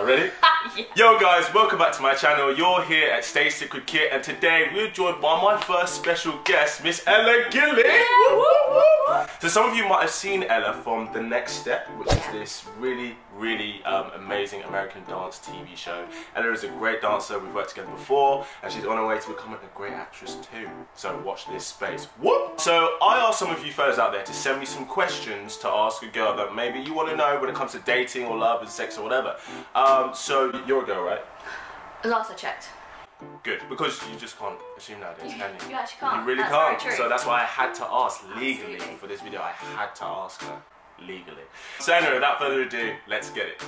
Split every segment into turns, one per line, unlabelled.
Alright, ready?
Yeah.
Yo guys, welcome back to my channel. You're here at Stay Sick with Kit, and today we're joined by my first special guest, Miss Ella Gilling.
Yeah.
So some of you might have seen Ella from The Next Step, which is this really amazing American dance TV show. Ella is a great dancer. We've worked together before, and she's on her way to becoming a great actress too. So watch this space. Whoop! So I asked some of you fellas out there to send me some questions to ask a girl that maybe you want to know when it comes to dating or love and sex or whatever. So you're a girl, right?
Last I checked.
Good, because you just can't assume nowadays, can you?
You actually can't.
You really
That's
can't.
very true.
So that's why I had to ask legally.
Absolutely.
For this video. I had to ask her legally. So anyway, without further ado, let's get it.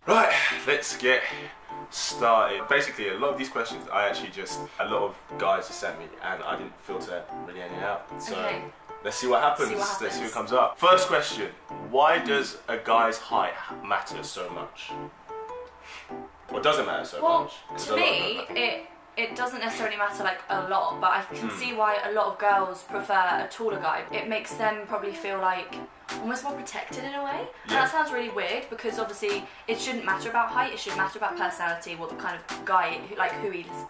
Right, let's get started. Basically, a lot of these questions a lot of guys have sent me, and I didn't filter really any out. So let's see what happens. Let's see what comes up. First question: why does a guy's height matter so much? Or does it matter so much?
To me, it doesn't necessarily matter like a lot, but I can see why a lot of girls prefer a taller guy. It makes them probably feel like almost more protected in a way. And that sounds really weird, because obviously it shouldn't matter about height, it should matter about personality, what the kind of guy, like who he is.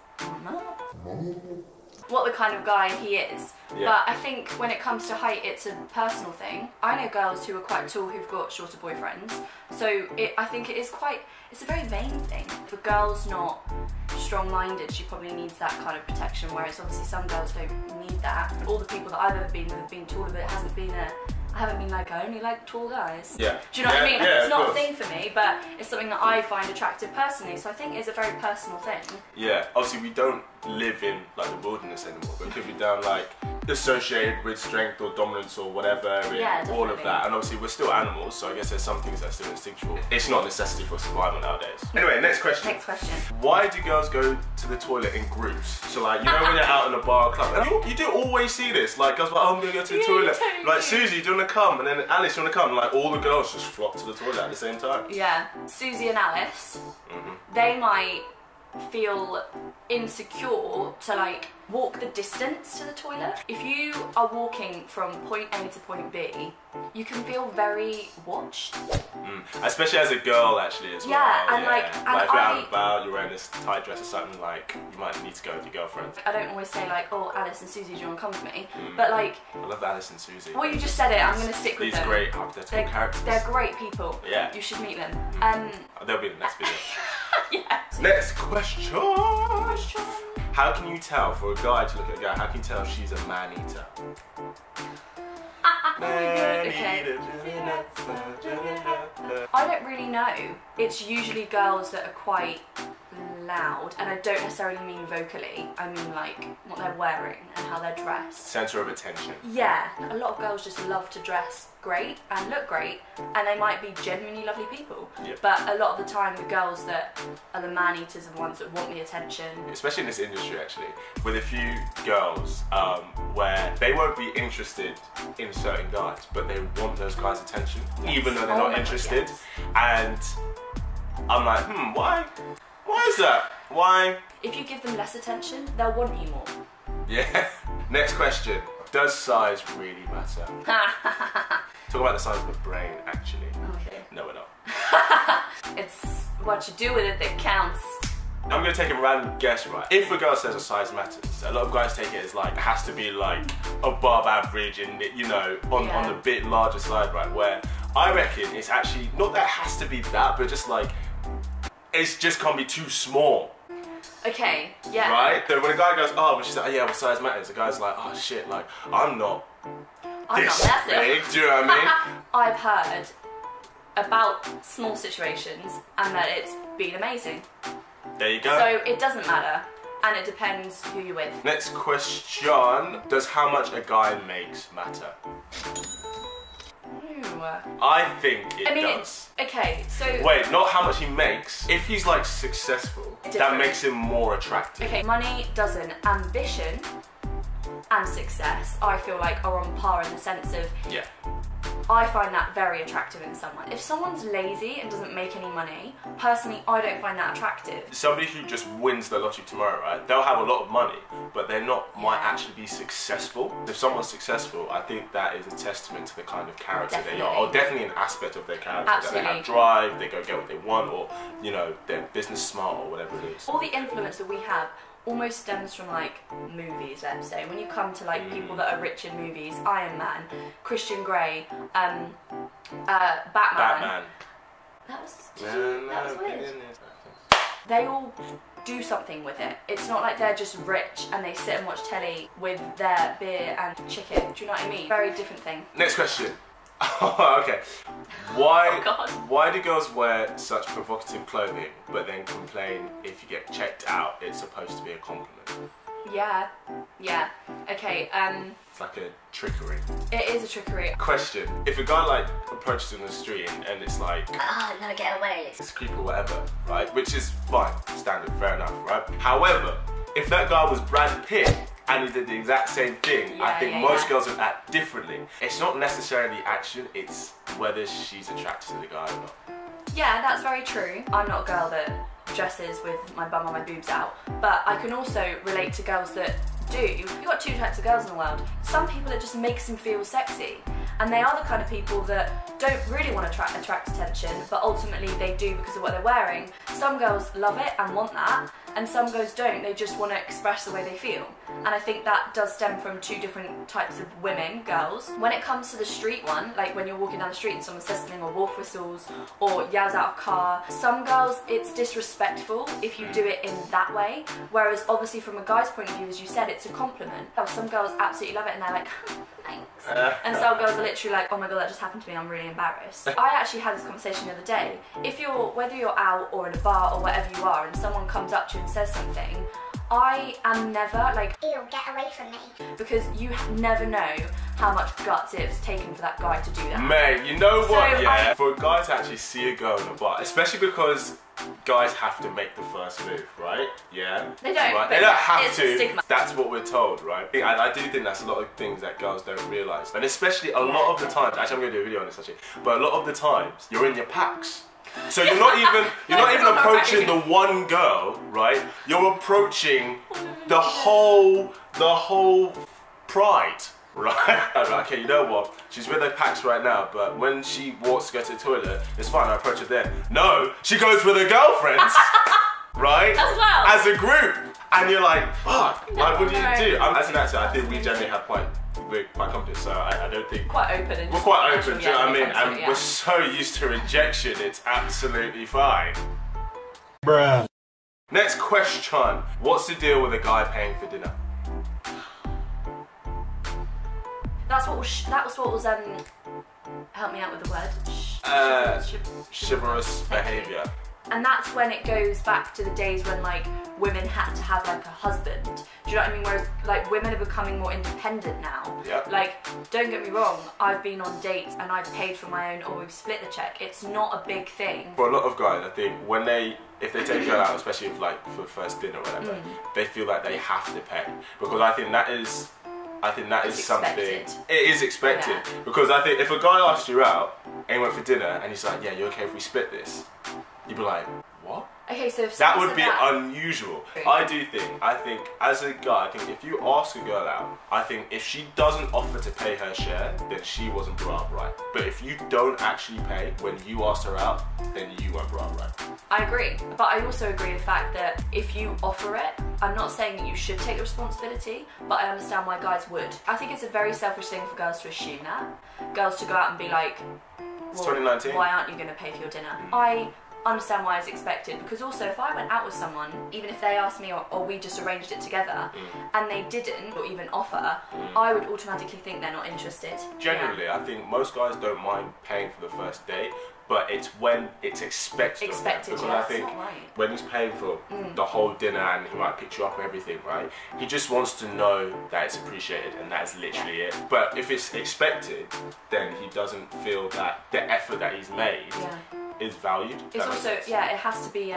What the kind of guy he is. But I think when it comes to height, it's a personal thing. I know girls who are quite tall who've got shorter boyfriends, so I think it's a very vain thing. If a girl's not strong-minded, she probably needs that kind of protection, whereas obviously some girls don't need that. All the people that I've ever been with have been taller, but I haven't been like, I only like tall guys.
Yeah.
Do you know what I mean?
Yeah,
it's not a thing for me, but it's something that I find attractive personally, so I think it's a very personal thing. Yeah,
obviously we don't live in like the wilderness anymore, but it could be down like associated with strength or dominance or whatever, all of that. And obviously we're still animals, so I guess there's some things that are still instinctual. It's not a necessity for survival nowadays. Anyway, next question.
Next question.
Why do girls go to the toilet in groups? So like, you know when you're out in a bar or club, and you do always see this, like girls are like, oh, I'm gonna go to the toilet.
Totally.
Like, Susie, do you wanna come? And then Alice, do you wanna come? And like all the girls just flock to the toilet at the same time.
Yeah. Susie and Alice, they might feel insecure to like walk the distance to the toilet. If you are walking from point A to point B, you can feel very watched.
Especially as a girl, actually, as well.
Yeah, and
like if you're out and about, you're wearing this tight dress or something, like you might need to go with your girlfriend.
I don't always say like, oh, Alice and Susie, do you want to come with me? But like,
I love Alice and Susie.
Well, you just said it. I'm going to stick with them.
These great hypothetical characters.
They're great people.
Yeah.
You should meet them.
They'll be in the next video.
Yeah.
Next question. How can you tell, for a guy to look at a girl, how can you tell if she's a man-eater?
I don't really know. It's usually girls that are quite loud, and I don't necessarily mean vocally. I mean like what they're wearing and how they're dressed.
Center of attention.
Yeah, a lot of girls just love to dress great and look great, and they might be genuinely lovely people. But a lot of the time, the girls that are the man-eaters are the ones that want the attention. Especially
in this industry, actually, with a few girls where they won't be interested in certain guys, but they want those guys' attention, even though they're not interested. And I'm like, why? Why is that? Why?
If you give them less attention, they'll want you more.
Yeah. Next question. Does size really matter? Talk about the size of the brain, actually.
Okay.
No, we're not.
It's what you do with it that counts.
I'm going to take a random guess, right? If a girl says a size matters, a lot of guys take it as like, it has to be like above average and, you know, on the bit larger side, right? Where I reckon it's actually, not that it has to be that, but just like, it's just can't be too small.
Okay, yeah.
Right? So when a guy goes, oh, but she's like, oh, yeah, well, size matters. The guy's like, oh shit, like, I'm not this big. Do you know what I mean?
I've heard about small situations and that it's been amazing.
There you go.
So it doesn't matter, and it depends who you're with.
Next question. Does how much a guy makes matter? I think it does.
Okay, so...
Wait, not how much he makes. If he's like successful, that makes him more attractive.
Okay, money doesn't. Ambition and success, I feel like, are on par in the sense of...
Yeah.
I find that very attractive in someone. If someone's lazy and doesn't make any money, personally, I don't find that attractive.
Somebody who just wins the lottery tomorrow, right? They'll have a lot of money, but they're not, might actually be successful. If someone's successful, I think that is a testament to the kind of character they are, or definitely an aspect of their character.
Absolutely.
That they have drive, they go get what they want, or, you know, they're business smart or whatever it is.
All the influence that we have almost stems from like movies, let's say. When you come to like people that are rich in movies, Iron Man, Christian Grey, Batman. That was weird. They all do something with it. It's not like they're just rich and they sit and watch telly with their beer and chicken. Do you know what I mean? Very different thing.
Next question. Okay. Why do girls wear such provocative clothing but then complain if you get checked out it's supposed to be a compliment?
Yeah. Okay,
it's like a trickery.
It is a trickery.
Question. If a guy like approaches in the street and it's like,
oh no, get away.
It's creepy or whatever, right? Which is fine, standard, fair enough, right? However, if that guy was Brad Pitt and he did the exact same thing, I think most girls would act differently. It's not necessarily the action, it's whether she's attracted to the guy or not.
Yeah, that's very true. I'm not a girl that dresses with my bum or my boobs out, but I can also relate to girls that do. You've got two types of girls in the world. Some people, it just makes them feel sexy, and they are the kind of people that don't really want to attract attention, but ultimately they do because of what they're wearing. Some girls love it and want that, and some girls don't. They just want to express the way they feel. And I think that does stem from two different types of women, girls. When it comes to the street one, like when you're walking down the street and someone says something or wolf whistles or yells out a car, some girls, it's disrespectful if you do it in that way. Whereas obviously from a guy's point of view, as you said, it's a compliment. Some girls absolutely love it and they're like, thanks. And some girls are literally like, oh my god, that just happened to me, I'm really embarrassed. I actually had this conversation the other day. Whether you're out or in a bar or wherever you are and someone comes up to you and says something, I am never like, ew, get away from me. Because you never know how much guts it's taken for that guy to do that.
Mate, you know what, yeah? For a guy to actually see a girl in a bar, especially because guys have to make the first move, right? Yeah?
They don't.
Right? They don't have to.
Stigma.
That's what we're told, right? I do think that's a lot of things that girls don't realise. And especially a lot of the times, actually I'm going to do a video on this actually, but a lot of the times, you're in your packs. So you're not even approaching the one girl, right? You're approaching the whole pride, right? Okay, you know what? She's with her packs right now, but when she walks to go to the toilet, it's fine, I approach her there. No, she goes with her girlfriends, right?
As well.
As a group. And you're like, fuck, like, what do you do? As an actor, I think we generally have we're quite confident, so I don't think...
Quite open. And
we're quite open, do you know what I mean? And we're so used to rejection, it's absolutely fine. Bruh. Next question. What's the deal with a guy paying for dinner?
That was what was help me out with the word.
Chivalrous behaviour.
And that's when it goes back to the days when like women had to have like a husband. Do you know what I mean? Whereas like women are becoming more independent now.
Yep.
Like, don't get me wrong, I've been on dates and I've paid for my own or we've split the check. It's not a big thing.
For a lot of guys, I think if they take a girl out, especially if like for first dinner or whatever, they feel like they have to pay. Because I think that is something, it is expected. Yeah. Because I think if a guy asked you out and you went for dinner and he's like, yeah, you okay if we split this? You'd be like, what?
Okay, so if
that would be unusual. I think as a guy, I think if you ask a girl out, I think if she doesn't offer to pay her share, then she wasn't brought up right. But if you don't actually pay when you asked her out, then you weren't brought up right.
I agree, but I also agree with the fact that if you offer it, I'm not saying that you should take the responsibility, but I understand why guys would. I think it's a very selfish thing for girls to assume that. Girls to go out and be like, well,
it's 2019.
Why aren't you going to pay for your dinner? I understand why it's expected, because also if I went out with someone, even if they asked me or we just arranged it together and they didn't or even offer, I would automatically think they're not interested.
Generally, I think most guys don't mind paying for the first date, but it's when it's expected. Because I think when he's paying for the whole dinner and he might pick you up and everything, right? He just wants to know that it's appreciated and that is literally it. But if it's expected, then he doesn't feel that the effort that he's made is valued.
It's also, yeah, it has to be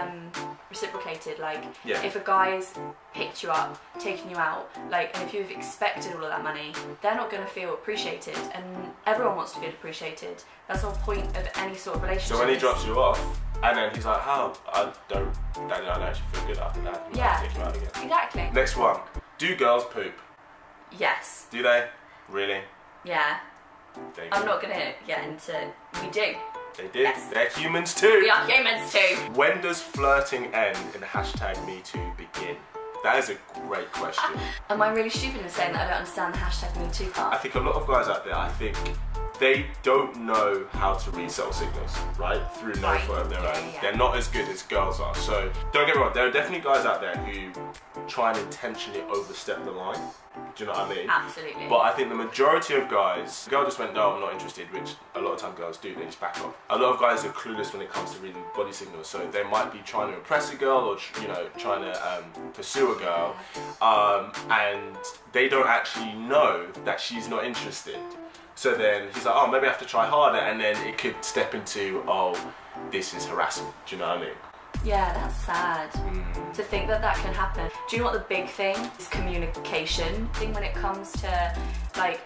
reciprocated. Like,
yeah.
if a guy's picked you up, taken you out, like, and if you've expected all of that money, they're not going to feel appreciated, and everyone wants to feel appreciated. That's the whole point of any sort of relationship.
So when he drops you off, and then he's like, "How? I don't actually feel good after that."
Yeah.
Take him out again.
Exactly.
Next one. Do girls poop?
Yes.
Do they? Really?
Yeah. I'm not gonna get into. We do.
They do.
Yes.
They're humans too.
We are humans too.
When does flirting end and #MeToo begin? That is a great question.
Am I really stupid in saying that I don't understand the #MeToo part?
I think a lot of guys out there, I think they don't know how to read subtle signals, right? Through no fault of their own.
Yeah.
They're not as good as girls are. So don't get me wrong, there are definitely guys out there who try and intentionally overstep the line. Do you know what I mean?
Absolutely.
But I think the majority of guys, the girl just went, no, I'm not interested, which a lot of time girls do, they just back off. A lot of guys are clueless when it comes to reading body signals, so they might be trying to impress a girl or, you know, trying to pursue a girl, and they don't actually know that she's not interested. So then he's like, oh, maybe I have to try harder, and then it could step into, oh, this is harassment. Do you know what I mean?
Yeah, that's sad. To think that that can happen. Do you know what the big thing is? Communication. I think when it comes to like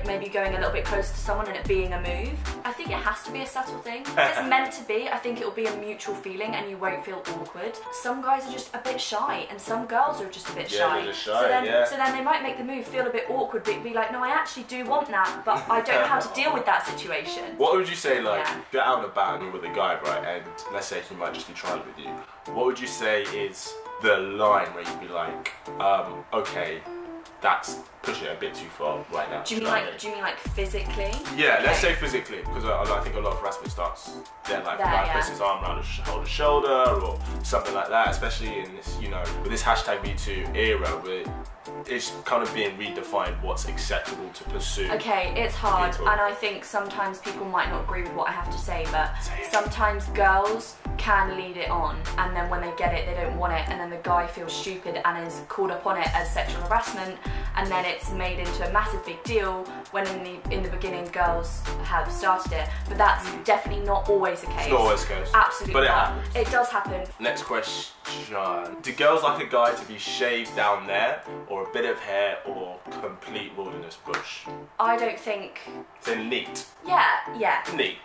maybe going a little bit closer to someone and it being a move, I think it has to be a subtle thing. If it's meant to be, I think it will be a mutual feeling and you won't feel awkward. Some guys are just a bit shy and some girls are just a bit shy.
They're just shy.
So then they might make the move feel a bit awkward, but be like, no, I actually do want that, but I don't know how to deal with that situation.
What would you say, like, get out and about with a guy, right, and let's say he might just be trying with you. What would you say is the line where you'd be like, okay, that's pushing it a bit too far right now?
Do you mean like physically?
Yeah, let's say physically, because I think a lot of harassment starts there, like the guy puts his arm around his shoulder or something like that, especially in this, you know, with this #MeToo era where it's kind of being redefined what's acceptable to pursue.
Okay, it's hard, and I think sometimes people might not agree with what I have to say, but sometimes girls can lead it on, and then when they get it, they don't want it, and then the guy feels stupid and is called up on it as sexual harassment, and then it's made into a massive big deal when in the beginning girls have started it. But that's definitely not always the case.
It's not always the case.
Absolutely
but
not. It does happen.
Next question. Do girls like a guy to be shaved down there, or a bit of hair, or complete wilderness bush?
I don't think...
So neat.
Yeah.
Neat.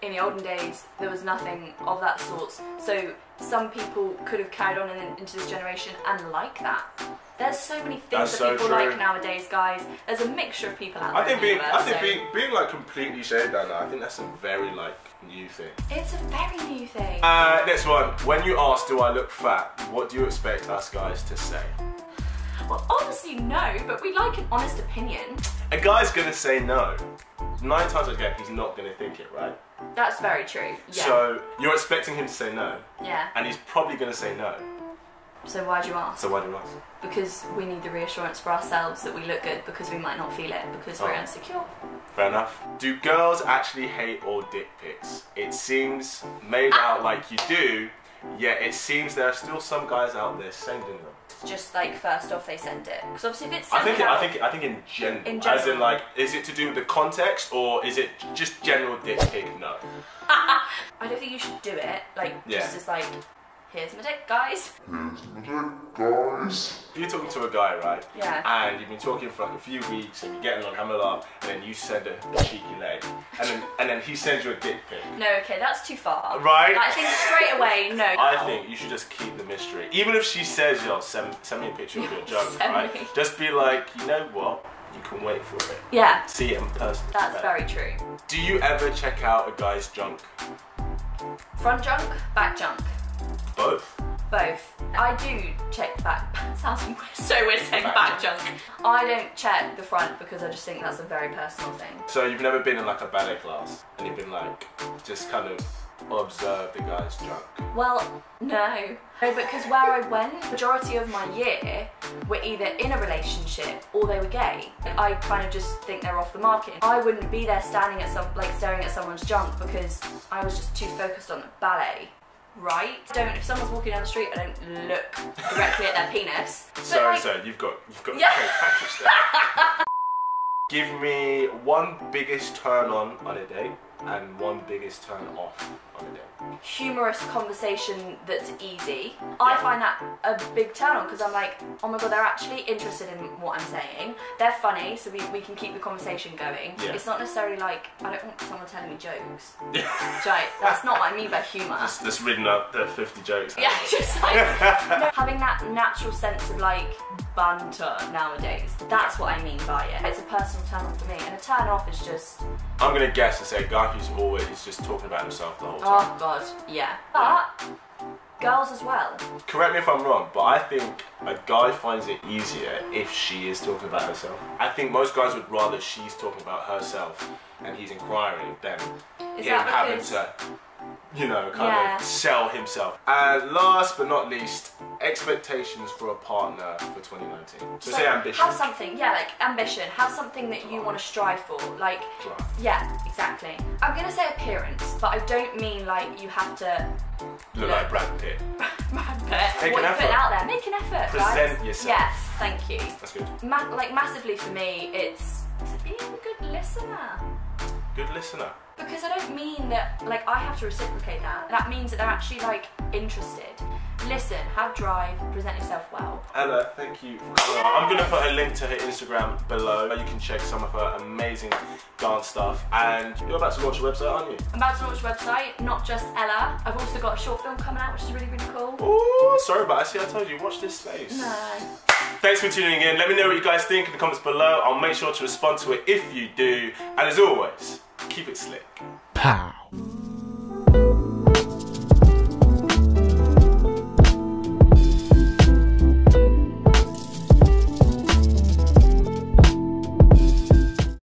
In the olden days, there was nothing of that sort. So some people could have carried on into this generation and like that. There's so many things that people like nowadays, guys. There's a mixture of people out there.
I think being like completely shaved down there, I think that's a very like new thing.
It's a very new thing.
Next one. When you ask, do I look fat? What do you expect us guys to say?
Well, obviously no, but we like an honest opinion.
A guy's gonna say no. 9 times out of 10, he's not gonna think it, right?
That's very true. Yeah.
So you're expecting him to say no.
Yeah.
And he's probably gonna say no.
So why do you ask?
So why do you ask?
Because we need the reassurance for ourselves that we look good, because we might not feel it, because we're insecure.
Fair enough. Do girls actually hate all dick pics? It seems made out like you do, yet it seems there are still some guys out there sending them.
Just like first off they send it, because obviously if it's
I think in general. As in like, is it to do with the context or is it just general dick pic? No.
I don't think you should do it just as like, here's my dick, guys.
If you're talking to a guy, right?
Yeah.
And you've been talking for like a few weeks and you're getting on hammer laugh, and then you send a cheeky leg, and then he sends you a dick pic.
No, okay, that's too far.
Right?
I think straight away, no.
I think you should just keep the mystery. Even if she says, yo, send me a picture of your junk, right? Just be like, you know what? You can wait for it.
Yeah.
See it in person.
That's very true.
Do you ever check out a guy's junk?
Front junk, back junk.
Both.
I do check back. Sounds so weird saying back junk. I don't check the front because I just think that's a very personal thing.
So you've never been in like a ballet class and you've been like, just kind of observe the guy's junk?
Well, no. No, because where I went, the majority of my year were either in a relationship or they were gay. I kind of just think they're off the market. I wouldn't be there staring at someone's junk because I was just too focused on the ballet. Right? If someone's walking down the street, I don't look directly at their penis.
So you've got
yeah.
practice there. Give me one biggest turn on a date and one biggest turn off on a date?
Humorous conversation that's easy. I find that a big turn on because I'm like, oh my god, they're actually interested in what I'm saying. They're funny, so we can keep the conversation going.
Yeah.
It's not necessarily like, I don't want someone telling me jokes. That's not what I mean by humour.
Just reading up the 50 jokes.
Yeah, just like having that natural sense of like banter nowadays. That's what I mean by it. It's a personal turn on for me, and a turn off is just.
I'm gonna guess and say a guy who's always just talking about himself the whole time.
Oh god, yeah. But girls as well.
Correct me if I'm wrong, but I think a guy finds it easier if she is talking about herself. I think most guys would rather she's talking about herself and he's inquiring than him having to, you know, kind of sell himself. And last but not least, expectations for a partner for 2019. So say ambition.
Have something, like ambition. Have something that you want to strive for. Like, yeah, exactly. I'm gonna say appearance, but I don't mean like you have to
look like Brad Pitt.
Brad Pitt.
Take
what
an
you
effort.
put out there. Make an effort,
Present
guys.
yourself.
Yes, thank you.
That's good.
Like massively for me, it's being a good listener.
Good listener.
Because I don't mean that, like, I have to reciprocate that. That means that they're actually, like, interested. Listen, have drive, present yourself well.
Ella, thank you for coming on. I'm going to put a link to her Instagram below. You can check some of her amazing dance stuff. And you're about to launch a website, aren't you?
I'm about to launch a website, not just Ella. I've also got a short film coming out, which is really, really cool.
Oh, sorry, but I told you, watch this space.
No.
Thanks for tuning in. Let me know what you guys think in the comments below. I'll make sure to respond to it if you do. And as always, keep it slick.
Pow.